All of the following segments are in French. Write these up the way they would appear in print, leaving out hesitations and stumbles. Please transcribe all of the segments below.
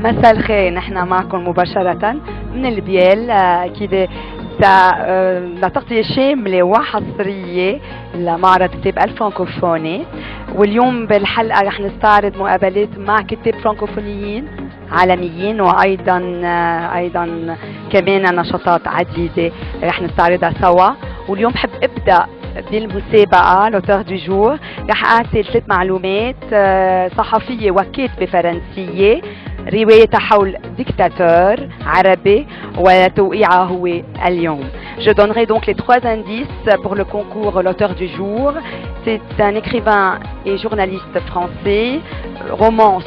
مساء الخير، نحن معكم مباشرة من البيال. أكيد لتغطية شاملة وحصرية لمعرض كتاب الفرنكوفوني، واليوم بالحلقة رح نستعرض مقابلات مع كتاب فرنكوفونيين عالميين، وأيضا كمان نشاطات عديدة رح نستعرضها سوا. واليوم بحب ابدأ بالمسابقة لوتور دو جور. رح أعطي 3 معلومات. صحفية وكاتبة فرنسية، روايتها حول ديكتاتور عربي وتوقيعها هو اليوم. Je donnerai donc les 3 indices pour le concours l'auteur du jour. C'est un écrivain et journaliste français.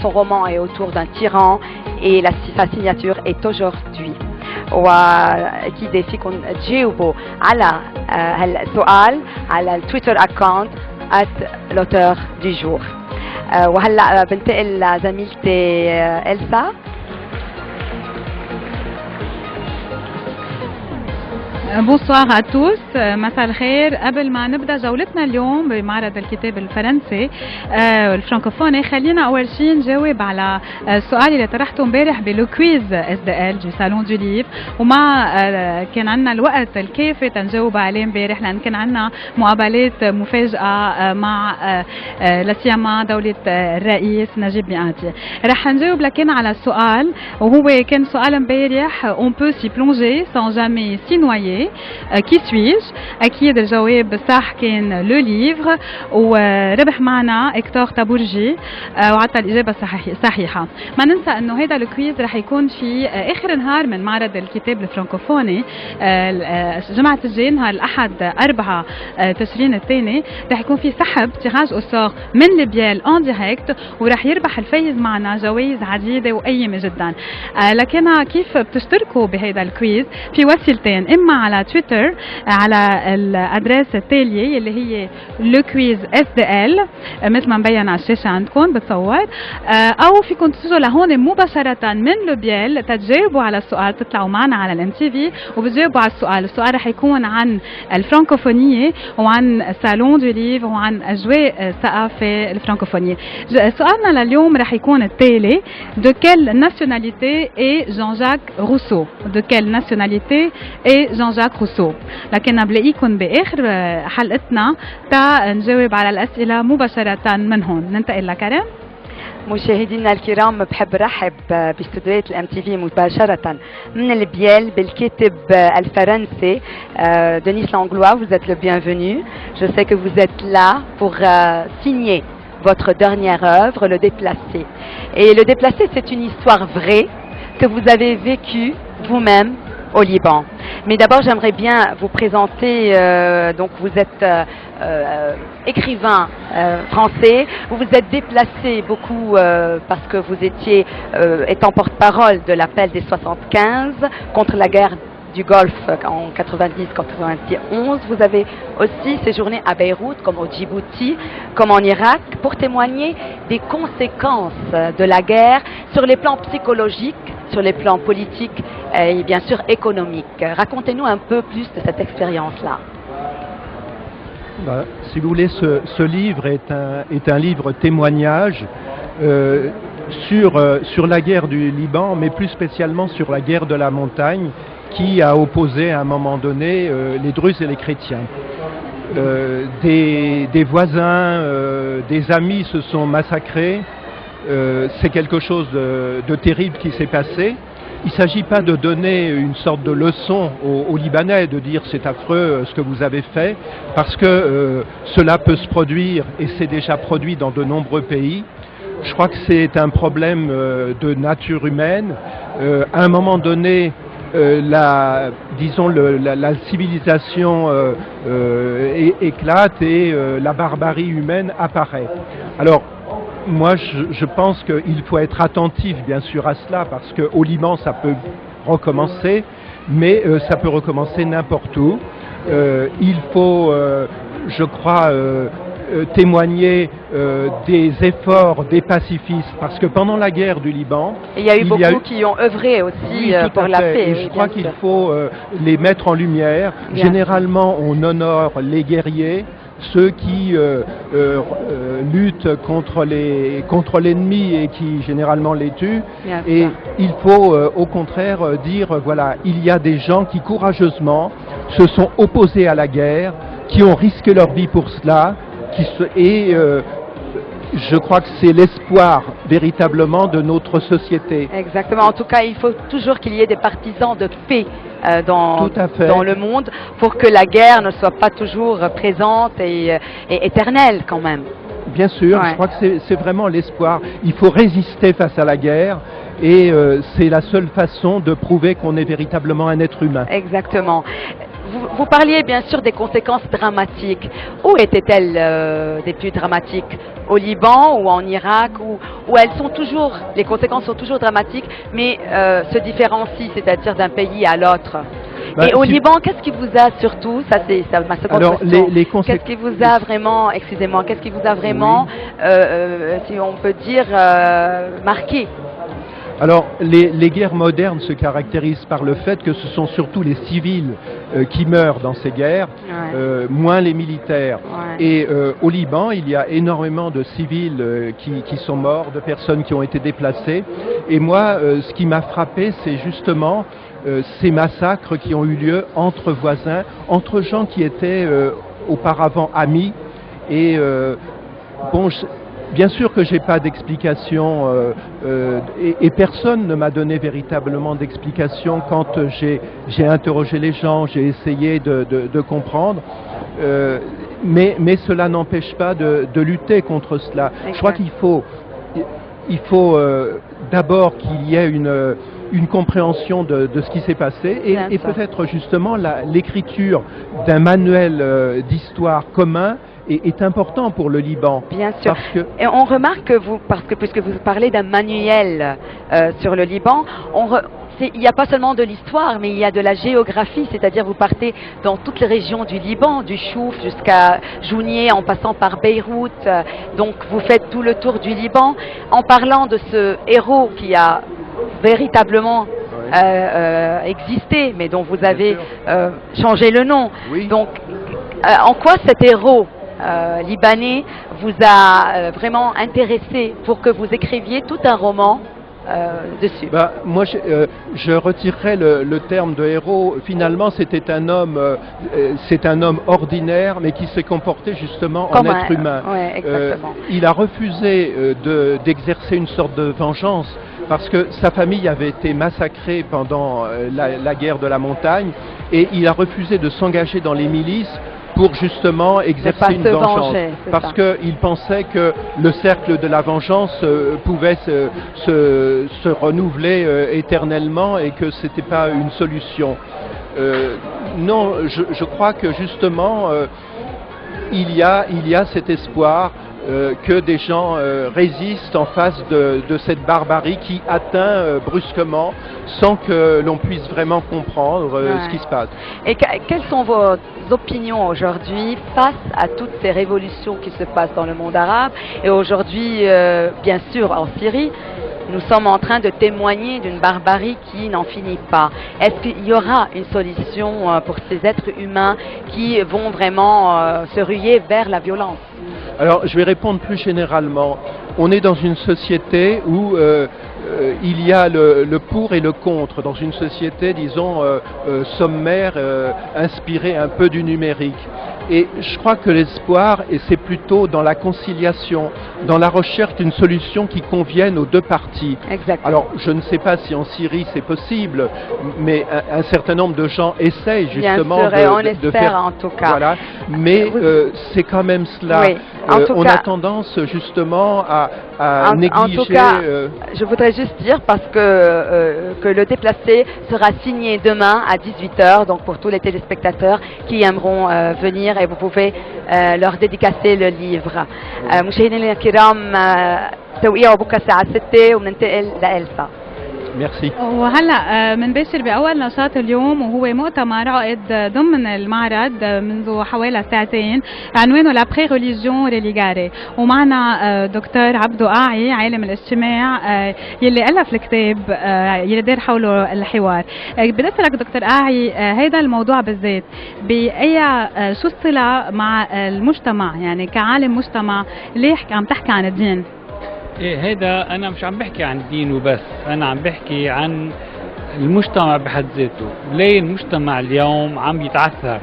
Son roman est autour d'un tyran et sa signature est aujourd'hui. وأكيد فيكم تجاوبوا على هالسؤال على التويتر أكاونت @l'auteur du jour. وهلا بنتقل لزميلتي إلسا. Bonsoir à tous, مساء الخير. قبل ما نبدا جولتنا اليوم بمعرض الكتاب الفرنسي الفرنكوفوني، خلينا اول شيء نجاوب على السؤال اللي طرحته امبارح بلو كويز SDL du salon du livre، وما كان عندنا الوقت الكافي تنجاوب عليه امبارح لان كان عندنا مقابلات مفاجئه مع لا سيما دوله الرئيس نجيب مئاتي. رح نجاوب لكن على السؤال، وهو كان سؤال امبارح: on peut s'y plonger sans jamais s'y noyer. كي سويج؟ اكيد الجواب صح، كان لو ليفر، وربح معنا إكتور تابورجي وعطى الاجابه صحيحه. ما ننسى انه هذا الكويز رح يكون في اخر نهار من معرض الكتاب الفرنكوفوني جمعه الجاي، نهار الاحد 4 تشرين الثاني، رح يكون في سحب تيراج اوسور من البيال ان ديريكت، ورح يربح الفايز معنا جوائز عديده وقيمه جدا. لكن كيف بتشتركوا بهذا الكويز؟ في وسيلتين: اما على تويتر على الادريس التالية اللي هي لو كويز SDL مثل ما مبين على الشاشة عندكم بتصور، او فيكم تجوا لهون مباشرة من لو بيال تتجاوبوا على السؤال، تطلعوا معنا على الام تي في وبتجاوبوا على السؤال. السؤال رح يكون عن الفرنكوفونية وعن سالون دو ليفر وعن اجواء الثقافة الفرنكوفونية. سؤالنا لليوم رح يكون التالي: de quelle nationalité est Jean-Jacques Rousseau؟ de quelle nationalité est Jean-Jacques Rousseau؟ لكن بلاقيكم باخر حلقتنا تا نجاوب على الاسئله مباشره منهم. ننتقل لكرم. مشاهدينا الكرام، بحب رحب باستوديوهات الام تي في مباشرة من البيال بالكاتب الفرنسي Denis Langlois. Vous êtes le bienvenu. Je sais que vous êtes là pour signer votre dernière œuvre, Le Déplacé. Et Le Déplacé, c'est une histoire vraie que vous avez vécue vous-même au Liban. Mais d'abord, j'aimerais bien vous présenter. Donc, vous êtes écrivain français. Vous vous êtes déplacé beaucoup parce que vous étiez étant porte-parole de l'appel des 75 contre la guerre du Golfe en 90-91. Vous avez aussi séjourné à Beyrouth, comme au Djibouti, comme en Irak, pour témoigner des conséquences de la guerre sur les plans psychologiques, sur les plans politiques et bien sûr économiques. Racontez-nous un peu plus de cette expérience-là. Si vous voulez, ce livre est un livre témoignage sur la guerre du Liban, mais plus spécialement sur la guerre de la montagne, qui a opposé à un moment donné les Druzes et les chrétiens. Des voisins, des amis se sont massacrés. C'est quelque chose de terrible qui s'est passé. Il ne s'agit pas de donner une sorte de leçon aux Libanais, de dire c'est affreux ce que vous avez fait, parce que cela peut se produire et c'est déjà produit dans de nombreux pays. Je crois que c'est un problème de nature humaine. À un moment donné, la civilisation éclate et la barbarie humaine apparaît. Alors, moi, je pense qu'il faut être attentif, bien sûr, à cela, parce qu'au Liban, ça peut recommencer, mais ça peut recommencer n'importe où. Il faut, je crois, témoigner des efforts des pacifistes, parce que pendant la guerre du Liban, il y a eu beaucoup qui ont œuvré aussi pour la paix. Et je crois qu'il faut les mettre en lumière. Généralement, on honore les guerriers, ceux qui luttent contre l'ennemi et qui généralement les tuent. Bien Et sûr. il faut au contraire dire, voilà, il y a des gens qui courageusement se sont opposés à la guerre, qui ont risqué leur vie pour cela, je crois que c'est l'espoir véritablement de notre société. Exactement. En tout cas, il faut toujours qu'il y ait des partisans de paix Tout à fait. dans le monde pour que la guerre ne soit pas toujours présente et éternelle quand même. Bien sûr, Ouais. je crois que c'est vraiment l'espoir. Il faut résister face à la guerre et c'est la seule façon de prouver qu'on est véritablement un être humain. Exactement. Vous parliez bien sûr des conséquences dramatiques. Où étaient-elles des plus dramatiques? Au Liban ou en Irak où elles sont toujours, les conséquences sont toujours dramatiques, mais se différencient, c'est-à-dire d'un pays à l'autre. Bah, Et au si- Liban, qu'est-ce qui vous a surtout, ça c'est ma seconde Alors, question, les qu'est-ce qui vous a vraiment, excusez-moi, qu'est-ce qui vous a vraiment, si on peut dire, marqué? Alors, les guerres modernes se caractérisent par le fait que ce sont surtout les civils qui meurent dans ces guerres, Ouais. moins les militaires. Ouais. Et au Liban, il y a énormément de civils qui sont morts, de personnes qui ont été déplacées. Et moi, ce qui m'a frappé, c'est justement ces massacres qui ont eu lieu entre voisins, entre gens qui étaient auparavant amis. Et bon, bien sûr que j'ai pas d'explication et personne ne m'a donné véritablement d'explication quand j'ai interrogé les gens, j'ai essayé de comprendre. Mais cela n'empêche pas de lutter contre cela. Exact. Je crois qu'il faut d'abord qu'il y ait une compréhension de ce qui s'est passé Bien et sûr. peut-être justement l'écriture d'un manuel d'histoire commun est important pour le Liban. Bien sûr. Parce que Et on remarque que puisque vous parlez d'un manuel sur le Liban, il n'y a pas seulement de l'histoire, mais il y a de la géographie, c'est-à-dire vous partez dans toutes les régions du Liban, du Chouf jusqu'à Jounieh, en passant par Beyrouth, donc vous faites tout le tour du Liban, en parlant de ce héros qui a véritablement existé, mais dont vous avez changé le nom. Oui. Donc, en quoi cet héros libanais vous a vraiment intéressé pour que vous écriviez tout un roman dessus? Bah, moi, je retirerais le terme de héros. Finalement, c'est un homme ordinaire, mais qui s'est comporté justement en être humain. Ouais, exactement. Il a refusé d'exercer une sorte de vengeance parce que sa famille avait été massacrée pendant la guerre de la montagne et il a refusé de s'engager dans les milices pour justement exercer une vengeance, parce qu'il pensait que le cercle de la vengeance pouvait se renouveler éternellement et que ce n'était pas une solution. Non, je crois que justement il y a cet espoir que des gens résistent en face de cette barbarie qui atteint brusquement sans que l'on puisse vraiment comprendre ce qui se passe. Et quelles sont vos opinions aujourd'hui face à toutes ces révolutions qui se passent dans le monde arabe et aujourd'hui, bien sûr, en Syrie? Nous sommes en train de témoigner d'une barbarie qui n'en finit pas. Est-ce qu'il y aura une solution pour ces êtres humains qui vont vraiment se ruer vers la violence? Alors, je vais répondre plus généralement. On est dans une société où il y a le pour et le contre, dans une société, disons, sommaire, inspirée un peu du numérique. Et je crois que l'espoir, et c'est plutôt dans la conciliation, dans la recherche d'une solution qui convienne aux deux parties. Exactement. Alors, je ne sais pas si en Syrie c'est possible, mais un certain nombre de gens essayent justement Bien sûr, et on de espère faire. en tout cas. Voilà, mais c'est quand même cela. Oui. En tout on cas, a tendance justement à négliger. En tout cas, je voudrais juste dire parce que le déplacé sera signé demain à 18h, donc pour tous les téléspectateurs qui aimeront venir et vous pouvez leur dédicacer le livre. مشاهدينا الكرام توقيعه بكره الساعة 6 وبننتقل لإلسا. Merci. وهلا بنباشر باول نشاط اليوم وهو مؤتمر عقد ضمن المعرض منذ حوالي ساعتين عنوانه لا بري ريليجيون ريليغاري، ومعنا دكتور عبدو قاعي عالم الاجتماع يلي الف الكتاب يلي دار حوله الحوار. بدي اسالك دكتور قاعي، هيدا الموضوع بالذات باي شو الصله مع المجتمع؟ يعني كعالم مجتمع ليه عم تحكي عن الدين؟ ايه هيدا انا مش عم بحكي عن الدين وبس، انا عم بحكي عن المجتمع بحد ذاته. ليه المجتمع اليوم عم يتعثر؟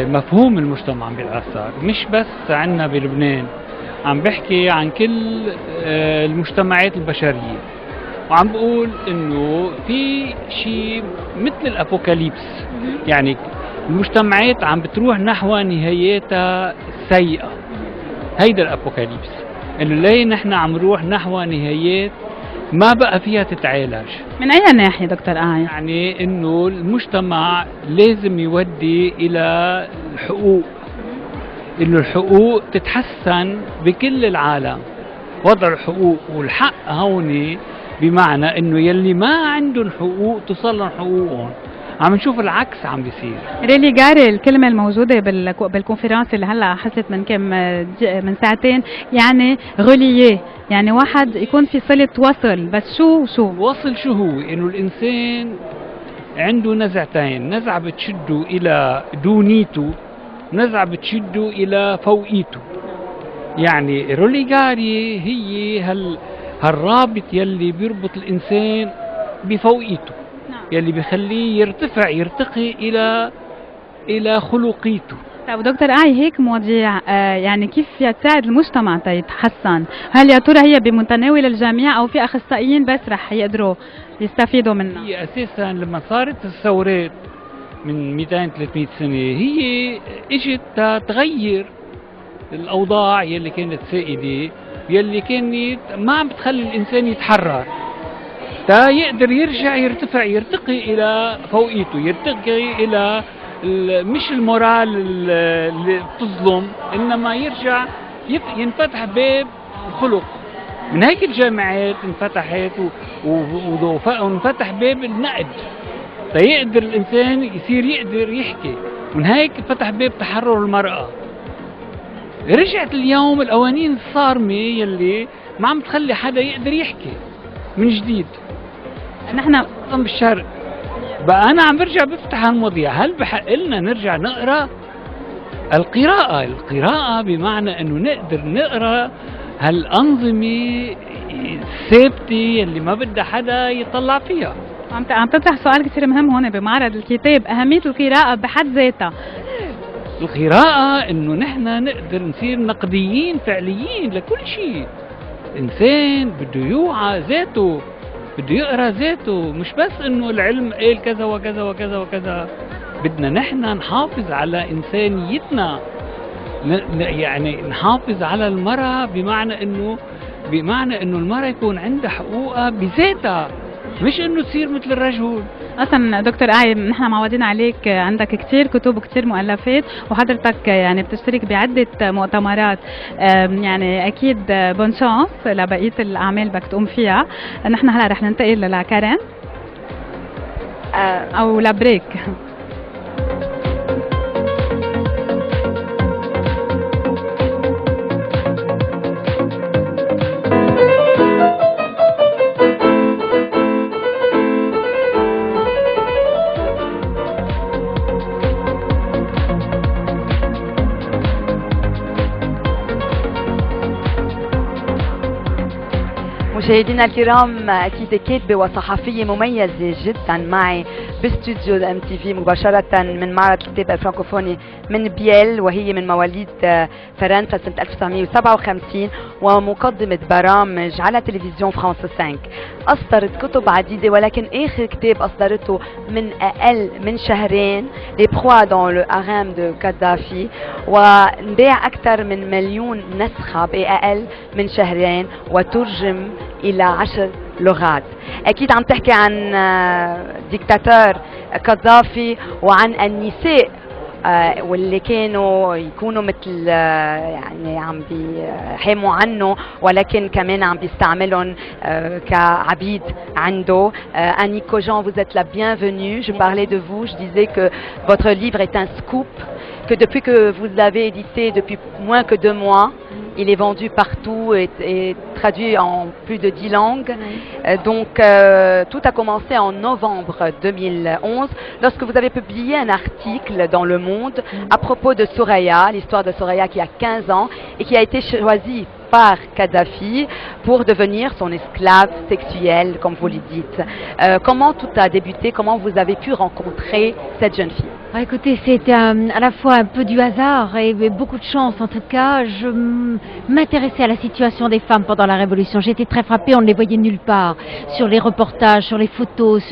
مفهوم المجتمع عم يتعثر، مش بس عنا بلبنان، عم بحكي عن كل المجتمعات البشرية. وعم بقول انه في شيء مثل الابوكاليبس، يعني المجتمعات عم بتروح نحو نهاياتها السيئة. هيدا الابوكاليبس، انه ليه نحن عم نروح نحو نهايات ما بقى فيها تتعالج. من اي ناحيه دكتور قاعي؟ يعني انه المجتمع لازم يودي الى الحقوق، انه الحقوق تتحسن بكل العالم. وضع الحقوق والحق هون بمعنى انه يلي ما عندهم حقوق توصل لهم حقوقهم. عم نشوف العكس عم بيصير. ريليغاري الكلمة الموجودة بالكونفرنس اللي هلا حصلت من ساعتين، يعني غولييه، يعني واحد يكون في صلة وصل. بس شو الوصل شو هو؟ انه الانسان عنده نزعتين، نزعة بتشده الى دونيته، نزعة بتشده الى فوقيته. يعني ريليغاري هي هالرابط يلي بيربط الانسان بفوقيته، يلي بيخليه يرتقي الى خلقيته. طيب دكتور قاعي، هيك مواضيع يعني كيف فيها تساعد المجتمع يتحسن؟ هل يا ترى هي بمتناول الجميع او في اخصائيين بس رح يقدروا يستفيدوا منها؟ هي اساسا لما صارت الثورات من 200 300 سنه هي اجت تغير الاوضاع يلي كانت سائده، يلي كانت ما عم بتخلي الانسان يتحرر تا يقدر يرجع يرتقي الى فوقيته، يرتقي الى مش المورال اللي بتظلم، انما يرجع ينفتح باب الخلق. من هيك الجامعات انفتحت وانفتح باب النقد تيقدر الانسان يقدر يحكي. من هيك فتح باب تحرر المرأة. رجعت اليوم القوانين الصارمة يلي ما عم تخلي حدا يقدر يحكي من جديد. نحن بالشرق بقى انا عم برجع بفتح هالمواضيع. هل بحق لنا نرجع نقرا؟ القراءة بمعنى انه نقدر نقرا هالانظمة الثابتة اللي ما بدها حدا يطلع فيها. عم تطرح سؤال كثير مهم هون بمعرض الكتاب، أهمية القراءة بحد ذاتها. القراءة انه نحن نقدر نصير نقديين فعليين لكل شيء. الانسان بده يوعى ذاته، بده يقرا ذاته، مش بس انه العلم قال كذا وكذا وكذا وكذا. بدنا نحن نحافظ على انسانيتنا، يعني نحافظ على المرأة بمعنى انه المرأة يكون عندها حقوقها بذاتها، مش انه تصير مثل الرجل. اصلا دكتور قاعي، نحن معودين عليك عندك كثير كتب وكثير مؤلفات، وحضرتك يعني بتشترك بعده مؤتمرات، يعني اكيد بون شانس لبقيه الاعمال بدك تقوم فيها. نحن هلا رح ننتقل لكارين او لبريك. مشاهدينا الكرام، اكيد كاتبه وصحفيه مميزه جدا معي باستوديو الام تي في مباشره من معرض الكتاب الفرنكوفوني من بييل، وهي من مواليد فرنسا سنه 1957 ومقدمه برامج على تلفزيون فرانس 5. اصدرت كتب عديده، ولكن اخر كتاب اصدرته من اقل من شهرين، لي بروا دون لو هارام دو كادافي، وانباع اكثر من 1,000,000 نسخه باقل من شهرين وترجم إلى 10 لغات. أكيد عم تحكي عن ديكتاتور قذافي وعن النساء واللي كانوا يكونوا مثل يعني عم بيحاموا عنه ولكن كمان عم بيستعملهم كعبيد عنده. Annie Cogent, vous êtes la bienvenue. Je parlais de vous, je disais que votre livre est un scoop, que depuis que vous l'avez édité depuis moins que 2 mois, il est vendu partout et traduit en plus de 10 langues. Donc tout a commencé en novembre 2011 lorsque vous avez publié un article dans Le Monde à propos de Soraya, l'histoire de Soraya qui a 15 ans et qui a été choisie par Kadhafi pour devenir son esclave sexuelle, comme vous le dites. Comment tout a débuté? Comment vous avez pu rencontrer cette jeune fille? Écoutez, c'était à la fois un peu du hasard et beaucoup de chance. En tout cas, je m'intéressais à la situation des femmes pendant la Révolution. J'étais très frappée, on ne les voyait nulle part. Sur les reportages, sur les photos,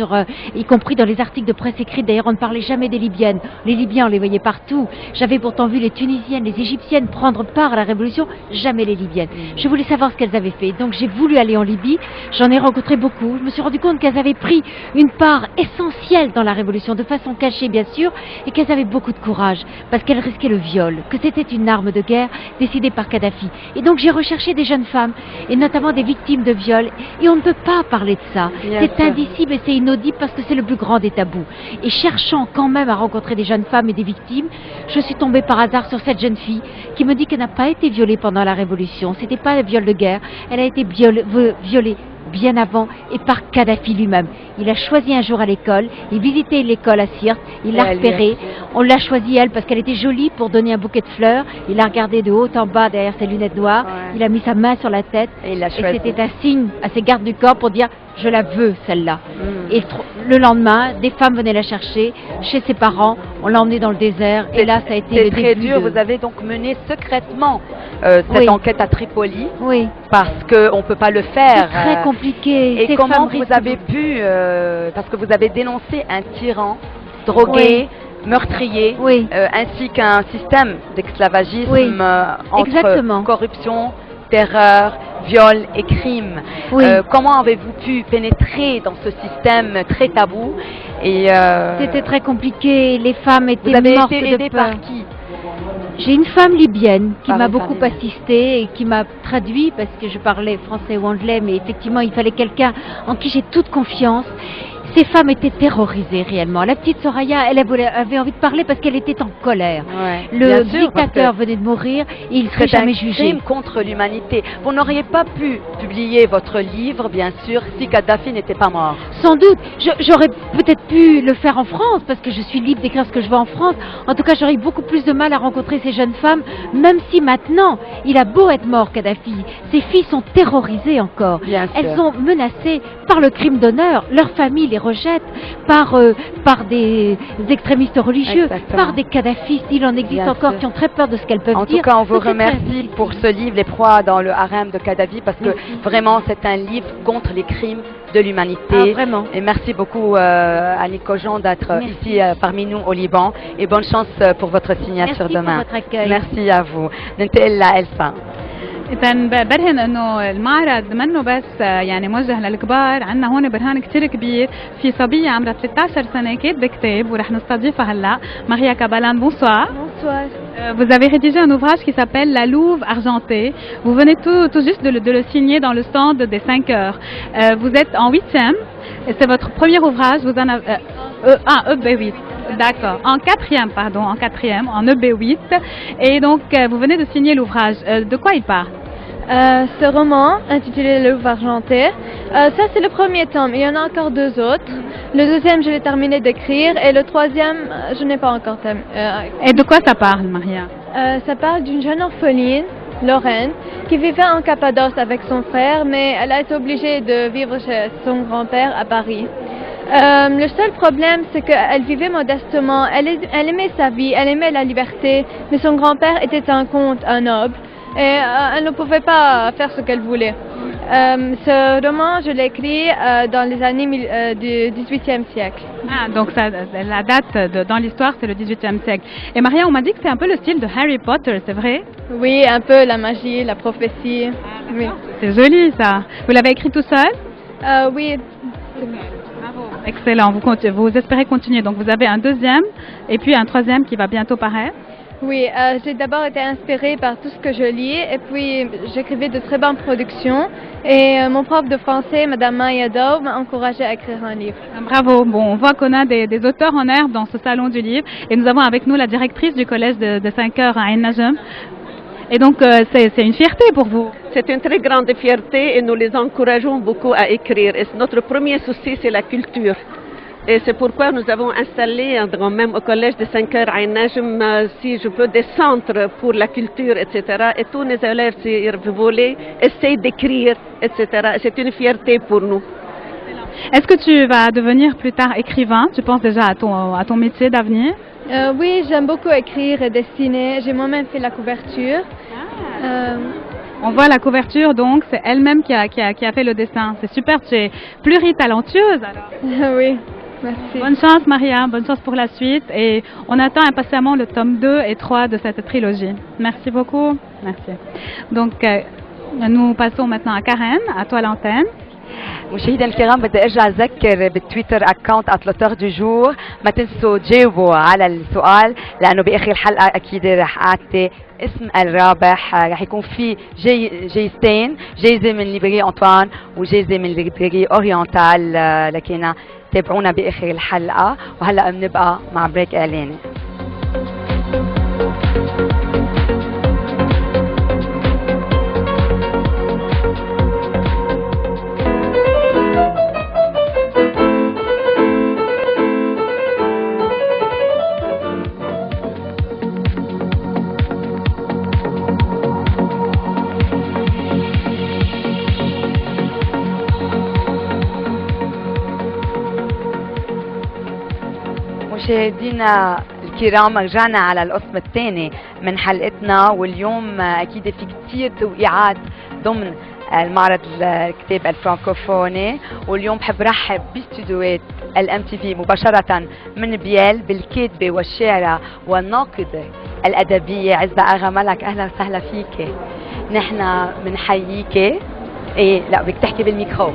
y compris dans les articles de presse écrits. D'ailleurs, on ne parlait jamais des Libyennes. Les Libyens, on les voyait partout. J'avais pourtant vu les Tunisiennes, les Égyptiennes prendre part à la Révolution, jamais les Libyennes. Je voulais savoir ce qu'elles avaient fait. Donc j'ai voulu aller en Libye. J'en ai rencontré beaucoup. Je me suis rendu compte qu'elles avaient pris une part essentielle dans la Révolution, de façon cachée, bien sûr, et qu'elles avaient beaucoup de courage parce qu'elles risquaient le viol, que c'était une arme de guerre décidée par Kadhafi. Et donc j'ai recherché des jeunes femmes et notamment des victimes de viol et on ne peut pas parler de ça. C'est indicible et c'est inaudible parce que c'est le plus grand des tabous. Et cherchant quand même à rencontrer des jeunes femmes et des victimes, je suis tombée par hasard sur cette jeune fille qui me dit qu'elle n'a pas été violée pendant la Révolution. C'était pas un viol de guerre, elle a été violée bien avant et par Kadhafi lui-même. Il a choisi un jour à l'école, il visitait l'école à Sirte, il l'a repérée, on l'a choisie elle parce qu'elle était jolie pour donner un bouquet de fleurs, il l'a regardée de haut en bas derrière ses lunettes noires, il a mis sa main sur la tête et c'était un signe à ses gardes du corps pour dire je la veux celle-là. Et le lendemain, des femmes venaient la chercher chez ses parents, on l'a emmenée dans le désert et là ça a été le début. C'est très dur, vous avez donc mené secrètement cette enquête à Tripoli parce qu'on ne peut pas le faire. C'est très compliqué. Et comment vous avez pu, parce que vous avez dénoncé un tyran drogué, meurtrier, ainsi qu'un système d'esclavagisme entre corruption, terreur, viol et crime. Comment avez-vous pu pénétrer dans ce système très tabou? C'était très compliqué, les femmes étaient mortes de peur. Vous avez été aidée par qui? J'ai une femme libyenne qui m'a beaucoup assistée et qui m'a traduit parce que je parlais français ou anglais, mais effectivement il fallait quelqu'un en qui j'ai toute confiance. Ces femmes étaient terrorisées réellement. La petite Soraya, elle avait envie de parler parce qu'elle était en colère. Le dictateur venait de mourir et il ne serait jamais jugé. C'est un crime contre l'humanité. Vous n'auriez pas pu publier votre livre, bien sûr, si Kadhafi n'était pas mort. Sans doute. J'aurais peut-être pu le faire en France parce que je suis libre d'écrire ce que je veux en France. En tout cas, j'aurais eu beaucoup plus de mal à rencontrer ces jeunes femmes, même si maintenant, il a beau être mort, Kadhafi. Ces filles sont terrorisées encore. Elles sont menacées par le crime d'honneur. Leur famille les rejette par des extrémistes religieux, par des kadhafistes. Il en existe encore qui ont très peur de ce qu'elles peuvent dire. En tout cas, on vous remercie pour ce livre, Les proies dans le harem de Kadhafi, parce que vraiment, c'est un livre contre les crimes de l'humanité. Vraiment. Et merci beaucoup Annie Cogent d'être ici parmi nous au Liban. Et bonne chance pour votre signature demain. Merci pour votre accueil. Merci à vous. ننتقل لإلسا. إذا برهن إنه المعرض منه بس يعني موجه للكبار، عندنا هون برهان كتير كبير في صبية عمرها 13 سنة كاتبة كتاب ورح نستضيفها هلا، Maria Cabalan. Bonsoir. Bonsoir. Vous avez rédigé un ouvrage qui s'appelle La Louve argentée. Vous venez tout juste de le signer dans le stand des 5 heures. Vous êtes en 8e. C'est votre premier ouvrage. Vous en avez EB8. D'accord. En 4e, pardon, en 4e, en EB8. Et donc, vous venez de signer l'ouvrage. De quoi il parle? Ce roman, intitulé Le Louve argenté, ça c'est le premier tome. Il y en a encore 2 autres. Le deuxième, je l'ai terminé d'écrire. Et le troisième, je n'ai pas encore terminé. Et de quoi ça parle, Maria? Ça parle d'une jeune orpheline, Lorraine, qui vivait en Cappadoce avec son frère, mais elle a été obligée de vivre chez son grand-père à Paris. Le seul problème, c'est qu'elle vivait modestement, elle aimait sa vie, elle aimait la liberté, mais son grand-père était un comte, un noble, et elle ne pouvait pas faire ce qu'elle voulait. Ce roman, je l'ai écrit dans les années du XVIIIe siècle. Ah, donc la date dans l'histoire, c'est le XVIIIe siècle. Et Maria, on m'a dit que c'est un peu le style de Harry Potter, c'est vrai? Oui, un peu la magie, la prophétie. Oui. C'est joli ça. Vous l'avez écrit tout seul? Oui. Bravo. Excellent, vous espérez continuer. Donc vous avez un deuxième et puis un troisième qui va bientôt paraître. Oui, j'ai d'abord été inspirée par tout ce que je lis et puis j'écrivais de très bonnes productions et mon prof de français, Madame Maya Dov, m'a encouragée à écrire un livre. Bravo, bon, on voit qu'on a des auteurs en herbe dans ce salon du livre et nous avons avec nous la directrice du collège de 5 heures à Ain Najem. Et donc c'est une fierté pour vous. C'est une très grande fierté et nous les encourageons beaucoup à écrire. Et notre premier souci, c'est la culture. Et c'est pourquoi nous avons installé, même au collège de 5 heures à Ain Najem, si je peux, des centres pour la culture, etc. Et tous les élèves, si ils voulaient, essayent d'écrire, etc. C'est une fierté pour nous. Est-ce que tu vas devenir plus tard écrivain? Tu penses déjà à ton métier d'avenir? Oui, j'aime beaucoup écrire et dessiner. J'ai moi-même fait la couverture. On voit la couverture, donc c'est elle-même qui a fait le dessin. C'est super, tu es pluritalentueuse alors. Oui. Merci. Bonne chance Maria, bonne chance pour la suite et on attend impatiemment le tome 2 et 3 de cette trilogie. Merci beaucoup. Merci. Donc nous passons maintenant à Karen, à toi l'antenne. مشاهدينا الكرام بدي ارجع اذكر بالتويتر اكونت اتلوتر دو جور ما تنسوا تجاوبوا على السؤال لانه باخر الحلقه اكيد رح اعطي اسم الرابح. رح يكون في جايزتين، جايزه من ليبري انطوان وجايزه من ليبري اورينتال، لكن تابعونا باخر الحلقه. وهلا بنبقى مع بريك اعلاني. مشاهدينا الكرام، رجعنا على القسم الثاني من حلقتنا، واليوم اكيد في كثير توقيعات ضمن المعرض الكتاب الفرنكوفوني. واليوم بحب رحب باستديوهات الام تي في مباشره من بيال بالكاتبه والشاعره والناقده الادبيه عزة اغا ملك. اهلا وسهلا فيك. نحن بنحييكي. ايه لا بدك تحكي بالميكرو.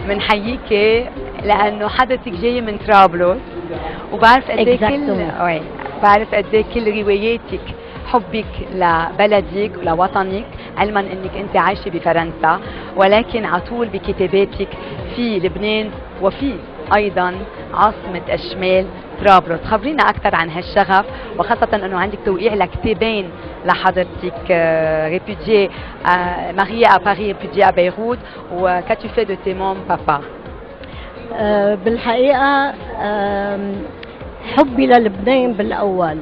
بنحييكي لانه حضرتك جايه من طرابلس وبعرف قد ايه بعرف قد ايه كل رواياتك حبك لبلدك ولوطنك، علما انك انت عايشه بفرنسا، ولكن على طول بكتاباتك في لبنان وفي ايضا عاصمه الشمال طرابلس. خبرينا اكثر عن هالشغف، وخاصه انه عندك توقيع لكتابين لحضرتك، ريبوديي ماريي à Paris, ريبوديي à Beyrouth، و qu'as-tu fait de tes mômes papa؟ بالحقيقة حبي للبنان بالأول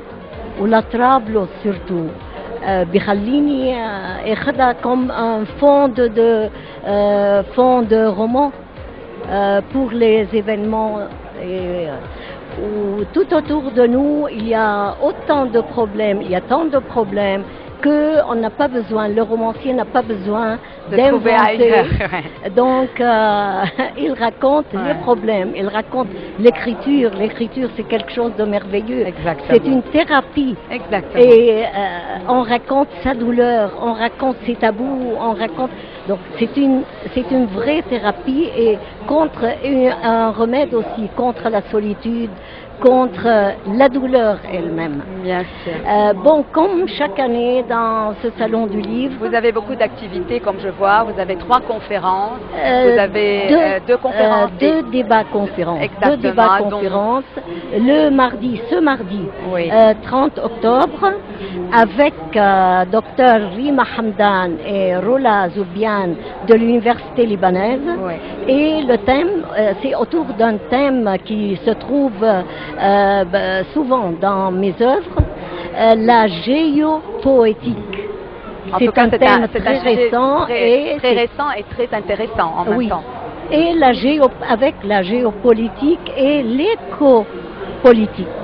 ولطرابلس سيرتو بخليني اخذها كوم ان fond de roman pour les événements. Tout autour de nous, il y a autant de problèmes, il y a tant de problèmes qu'on n'a pas besoin, le romancier n'a pas besoin d'inventer. Donc, il raconte les problèmes, il raconte l'écriture. L'écriture, c'est quelque chose de merveilleux. C'est une thérapie. Exactement. Et on raconte sa douleur, on raconte ses tabous, on raconte. Donc, c'est une vraie thérapie et contre un remède aussi contre la solitude, contre la douleur elle-même. Bien sûr. Bon, comme chaque année dans ce salon du livre, vous avez beaucoup d'activités, comme je vois. Vous avez 3 conférences. Vous avez 2 conférences. 2 débats-conférences. Exactement. 2 débats-conférences. Ce mardi, oui. 30 octobre, avec Dr Rima Hamdan et Rola Zoubian de l'Université libanaise. Oui. Et le thème, c'est autour d'un thème qui se trouve souvent dans mes œuvres, la géopoétique. C'est un thème très récent et très intéressant en même temps. Et avec la géopolitique et l'écopolitique.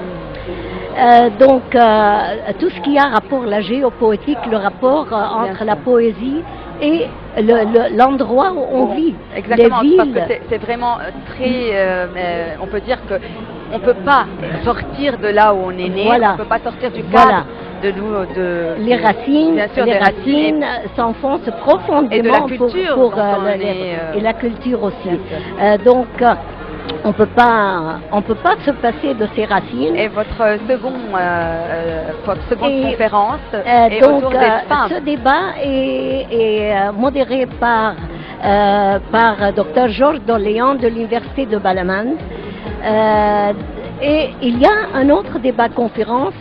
Donc, tout ce qui a rapport à la géopoétique, le rapport entre la poésie et l'endroit où on vit, exactement, les villes. Parce que c'est vraiment très, on peut dire que on ne peut pas sortir de là où on est né, on ne peut pas sortir du cadre de nous. Les racines, bien sûr, les racines s'enfoncent profondément et de la culture et la culture aussi. Donc, on peut pas se passer de ses racines. Et votre seconde conférence est autour des femmes. Ce débat est modéré par Dr Georges Dorléans de l'Université de Balaman. Et il y a un autre débat conférence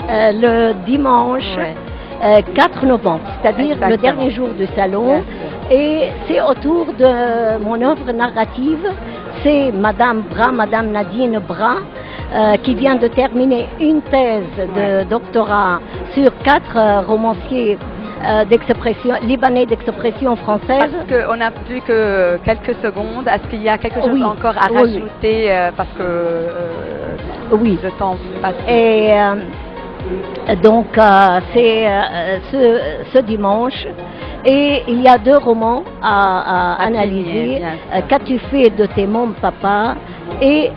le dimanche 4 novembre, c'est-à-dire le dernier jour du salon. Et c'est autour de mon œuvre narrative. C'est Madame Nadine Bras, qui vient de terminer une thèse de doctorat sur 4 romanciers libanais d'expression française. Parce qu'on n'a plus que quelques secondes. Est-ce qu'il y a quelque chose encore à rajouter parce que le temps passe. Et donc c'est ce dimanche. Et il y a 2 romans à analyser. Qu'as-tu fait de tes mômes, papa? Et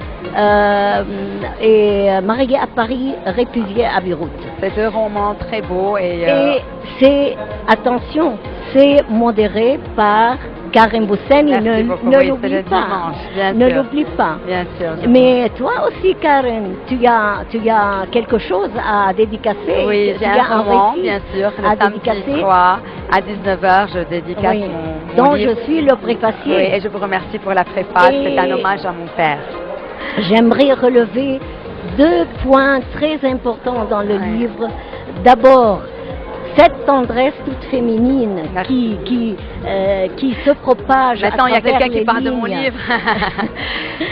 Mariée à Paris, répudiée à Beyrouth. C'est 2 romans très beaux. Et c'est, attention, c'est modéré par Karen Bousseni, ne l'oublie pas. Ne l'oublie pas. Bien sûr. Mais toi aussi, Karen, tu as quelque chose à dédicacer. Oui, j'ai un roman, bien sûr, le samedi 3 à 19h, je dédicace mon dont livre. Je suis le préfacier. Oui, et je vous remercie pour la préface, c'est un hommage à mon père. J'aimerais relever 2 points très importants dans le livre. D'abord, cette tendresse toute féminine qui se propage. Maintenant, il y a quelqu'un qui parle de mon livre.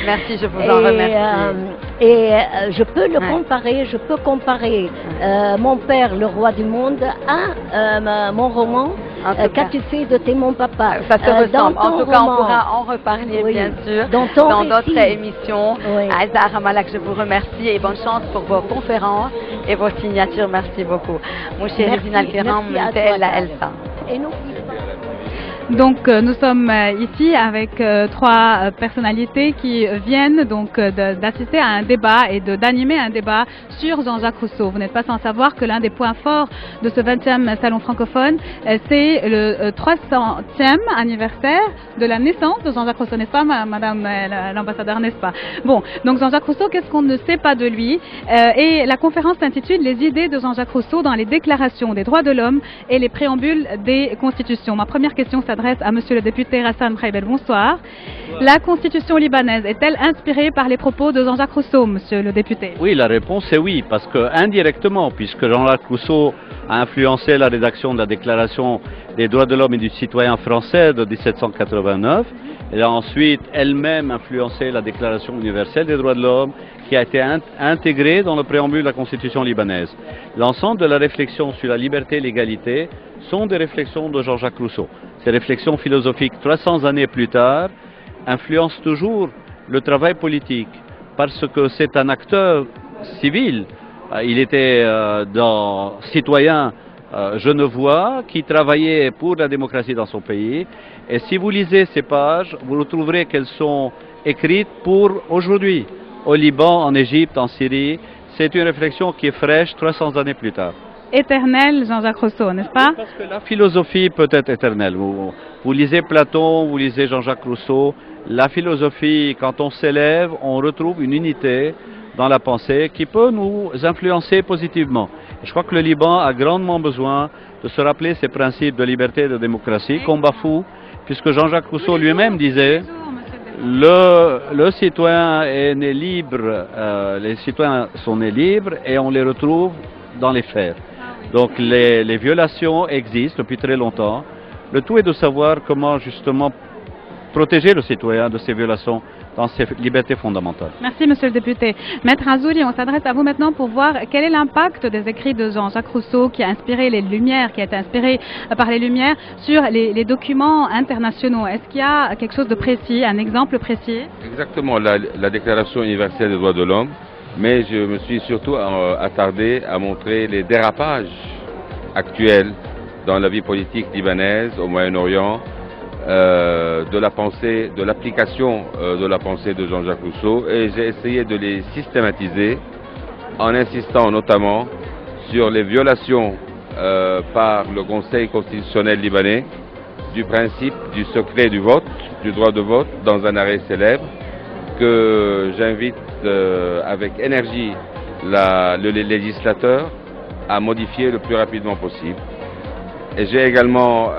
Merci, je vous en remercie. Je peux le comparer, Mon père, le roi du monde, à mon roman. Qu'as-tu fait de tes mon papa? Ça se ressemble. En tout cas, on pourra en reparler, bien sûr, dans d'autres émissions. Aïza Ramalak, je vous remercie et bonne chance pour vos conférences et vos signatures. Merci beaucoup. Mouchérifine Al-Kiram, Elsa. Donc nous sommes ici avec 3 personnalités qui viennent donc d'assister à un débat et d'animer un débat sur Jean-Jacques Rousseau. Vous n'êtes pas sans savoir que l'un des points forts de ce 20e salon francophone, c'est le 300e anniversaire de la naissance de Jean-Jacques Rousseau, n'est-ce pas Madame l'ambassadeur, n'est-ce pas? Bon, donc Jean-Jacques Rousseau, qu'est-ce qu'on ne sait pas de lui? Et la conférence s'intitule Les idées de Jean-Jacques Rousseau dans les déclarations des droits de l'homme et les préambules des constitutions. Ma première question s'adresse à Monsieur le député Rassan Khaibel. Bonsoir. La constitution libanaise est-elle inspirée par les propos de Jean-Jacques Rousseau, Monsieur le député? Oui, la réponse est oui, parce que indirectement, puisque Jean-Jacques Rousseau a influencé la rédaction de la Déclaration des droits de l'homme et du citoyen français de 1789, elle a ensuite elle-même influencé la Déclaration universelle des droits de l'homme, qui a été intégrée dans le préambule de la Constitution libanaise. L'ensemble de la réflexion sur la liberté et l'égalité sont des réflexions de Jean-Jacques Rousseau. Ces réflexions philosophiques, 300 années plus tard, influencent toujours le travail politique, parce que c'est un acteur civil. Il était citoyen genevois qui travaillait pour la démocratie dans son pays. Et si vous lisez ces pages, vous retrouverez qu'elles sont écrites pour aujourd'hui, au Liban, en Égypte, en Syrie. C'est une réflexion qui est fraîche 300 années plus tard. Éternel Jean-Jacques Rousseau, n'est-ce pas? Oui, parce que la philosophie peut être éternelle. Vous lisez Platon, vous lisez Jean-Jacques Rousseau. La philosophie, quand on s'élève, on retrouve une unité dans la pensée qui peut nous influencer positivement. Je crois que le Liban a grandement besoin de se rappeler ces principes de liberté et de démocratie qu'on bafoue, puisque Jean-Jacques Rousseau lui-même disait le citoyen est né libre, les citoyens sont nés libres et on les retrouve dans les faits. Donc les violations existent depuis très longtemps. Le tout est de savoir comment justement protéger le citoyen de ces violations dans ses libertés fondamentales. Merci Monsieur le député. Maître Azouli, on s'adresse à vous maintenant pour voir quel est l'impact des écrits de Jean-Jacques Rousseau qui a inspiré les Lumières, qui a été inspiré par les Lumières sur les documents internationaux. Est-ce qu'il y a quelque chose de précis, un exemple précis? Exactement, la Déclaration universelle des droits de l'homme, mais je me suis surtout attardé à montrer les dérapages actuels dans la vie politique libanaise, au Moyen-Orient, de la pensée, de l'application de la pensée de Jean-Jacques Rousseau, et j'ai essayé de les systématiser en insistant notamment sur les violations par le Conseil constitutionnel libanais du principe du secret du vote, du droit de vote, dans un arrêt célèbre, que j'invite avec énergie les législateurs à modifier le plus rapidement possible. Et j'ai également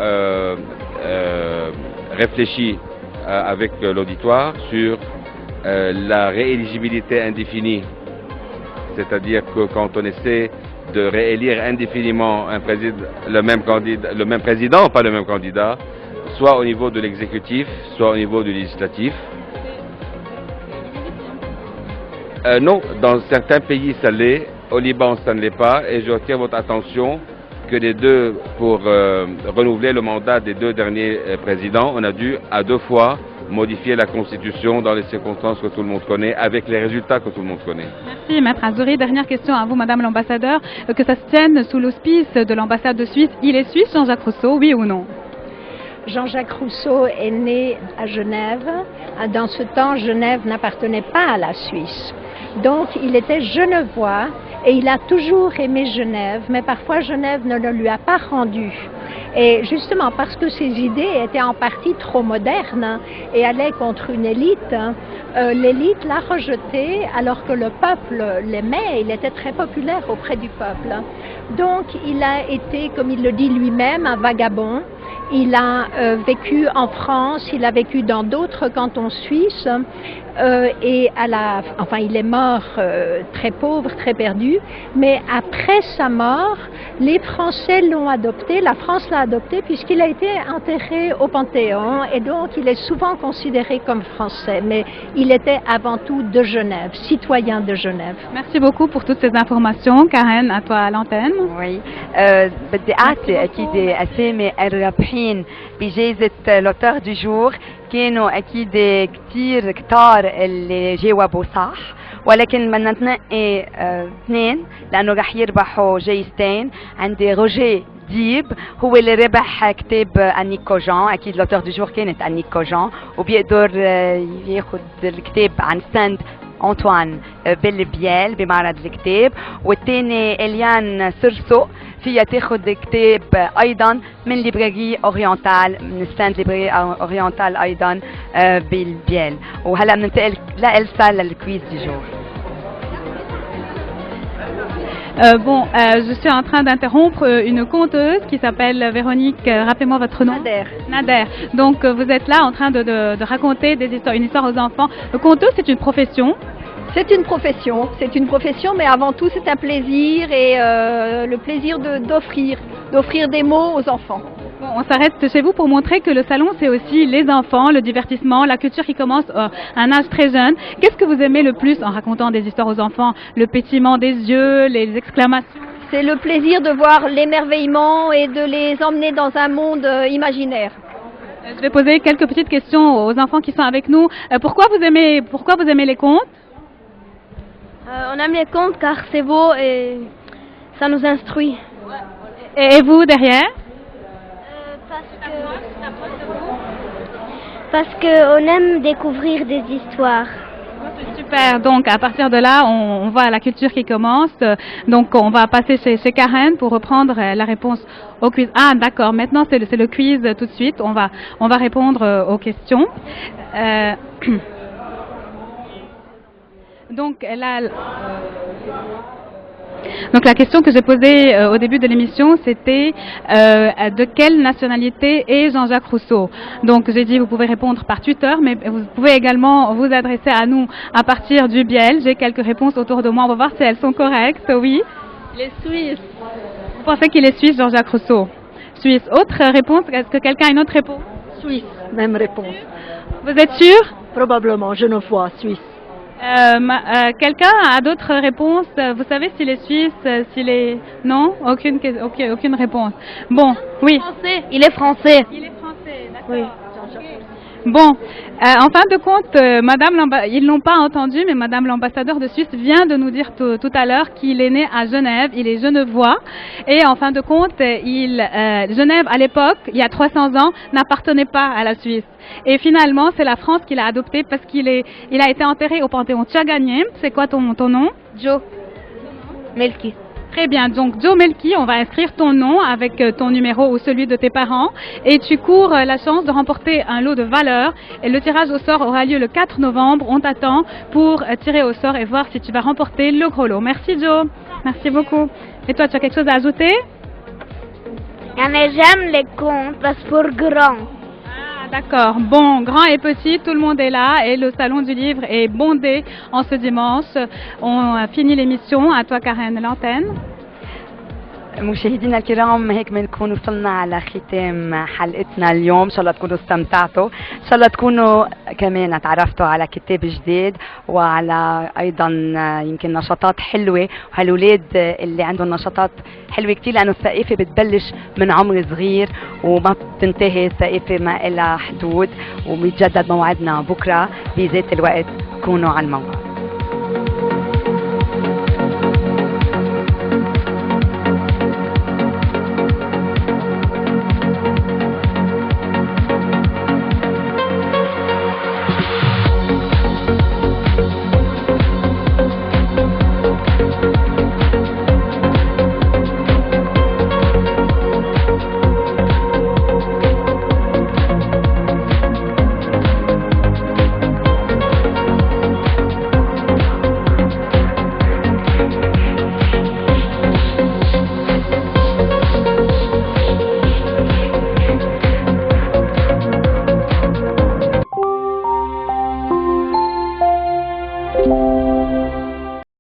réfléchi avec l'auditoire sur la rééligibilité indéfinie, c'est-à-dire que quand on essaie de réélire indéfiniment le même président, pas le même candidat, soit au niveau de l'exécutif, soit au niveau du législatif. Non, dans certains pays ça l'est, au Liban ça ne l'est pas, et je retire votre attention que les deux, pour renouveler le mandat des deux derniers présidents, on a dû à 2 fois modifier la Constitution dans les circonstances que tout le monde connaît, avec les résultats que tout le monde connaît. Merci, Maître Azouri. Dernière question à vous, Madame l'ambassadeur. Que ça se tienne sous l'auspice de l'ambassade de Suisse. Il est suisse, Jean-Jacques Rousseau, oui ou non? Jean-Jacques Rousseau est né à Genève. Dans ce temps, Genève n'appartenait pas à la Suisse. Donc, il était genevois et il a toujours aimé Genève, mais parfois Genève ne le lui a pas rendu. Et justement parce que ses idées étaient en partie trop modernes et allaient contre une élite, l'élite l'a rejeté alors que le peuple l'aimait, il était très populaire auprès du peuple. Donc il a été, comme il le dit lui-même, un vagabond. Il a vécu en France, il a vécu dans d'autres cantons suisses et enfin il est mort très pauvre, très perdu, mais après sa mort, les Français l'ont adopté, la France l'a adopté puisqu'il a été enterré au Panthéon et donc il est souvent considéré comme français, mais il était avant tout de Genève, citoyen de Genève. Merci beaucoup pour toutes ces informations. Karen, à toi à l'antenne. Oui, بدي أعطي أكيد أسامي الرابحين بجائزة l'auteur du jour. كانوا أكيد كتار اللي جاوبوا صح، ولكن بدنا نتنقي 2 لأنه رح يربحوا جايزتين. عندي روجيه ديب هو اللي ربح كتاب أنيك كوجان، أكيد لوتور دو جور كانت أنيك كوجان، وبيقدر ياخد الكتاب عن ستاند أنطوان بالبيال بمعرض الكتاب. والثاني إليان سرسو فيها تاخد كتاب أيضا من ليبراري أورينتال، من ستاند ليبراري أورينتال أيضا بالبيال. وهلا بننتقل لإلسا للكويز دي جور. Je suis en train d'interrompre une conteuse qui s'appelle Véronique. Rappelez-moi votre nom. Nader. Nader. Donc vous êtes là en train de raconter une histoire aux enfants. Le conteuse, c'est une profession. C'est une profession, mais avant tout c'est un plaisir et le plaisir d'offrir des mots aux enfants. Bon, on s'arrête chez vous pour montrer que le salon c'est aussi les enfants, le divertissement, la culture qui commence à un âge très jeune. Qu'est-ce que vous aimez le plus en racontant des histoires aux enfants? Le pétillement des yeux, les exclamations? C'est le plaisir de voir l'émerveillement et de les emmener dans un monde imaginaire. Je vais poser quelques petites questions aux enfants qui sont avec nous. Pourquoi vous aimez les contes? On aime les contes car c'est beau et ça nous instruit. Et vous derrière? Parce qu'on aime découvrir des histoires. Super, donc à partir de là, on va à la culture qui commence. Donc on va passer chez Karen pour reprendre la réponse au quiz. Ah d'accord, maintenant c'est le quiz tout de suite. On va répondre aux questions. Donc la question que j'ai posée au début de l'émission, c'était de quelle nationalité est Jean-Jacques Rousseau? Donc j'ai dit vous pouvez répondre par Twitter, mais vous pouvez également vous adresser à nous à partir du biel. J'ai quelques réponses autour de moi, on va voir si elles sont correctes. Oui. Il est suisse. Vous pensez qu'il est suisse, Jean-Jacques Rousseau? Suisse. Autre réponse? Est-ce que quelqu'un a une autre réponse? Suisse, même réponse. Vous êtes sûr? Probablement, genevois, suisse. Quelqu'un a d'autres réponses? Vous savez s'il est suisse, s'il est... Non? Aucune réponse. Bon, oui. Il est français. Il est français, d'accord. Oui. Bon, en fin de compte, ils l'ont pas entendu, mais Madame l'ambassadeur de Suisse vient de nous dire tout à l'heure qu'il est né à Genève, il est genevois, et en fin de compte, Genève à l'époque, il y a 300 ans, n'appartenait pas à la Suisse. Et finalement, c'est la France qui l'a adopté parce qu'il a été enterré au Panthéon. Tu as gagné. C'est quoi ton nom? Joe. Melki. Très bien, donc Joe Melky, on va inscrire ton nom avec ton numéro ou celui de tes parents et tu cours la chance de remporter un lot de valeur et le tirage au sort aura lieu le 4 novembre. On t'attend pour tirer au sort et voir si tu vas remporter le gros lot. Merci Joe, merci beaucoup. Et toi, tu as quelque chose à ajouter? J'aime les contes parce que pour grand. D'accord. Bon, grand et petit, tout le monde est là et le salon du livre est bondé en ce dimanche. On finit l'émission. À toi, Karen, l'antenne. مشاهدينا الكرام هيك بنكون وصلنا على ختام حلقتنا اليوم. ان شاء الله تكونوا استمتعتوا، ان شاء الله تكونوا كمان تعرفتوا على كتاب جديد وعلى ايضا يمكن نشاطات حلوه، وهالولاد اللي عندهم نشاطات حلوه كثير لانه الثقافه بتبلش من عمر صغير وما بتنتهي. الثقافه ما لها حدود وبيتجدد موعدنا بكره بذات الوقت. كونوا على الموعد.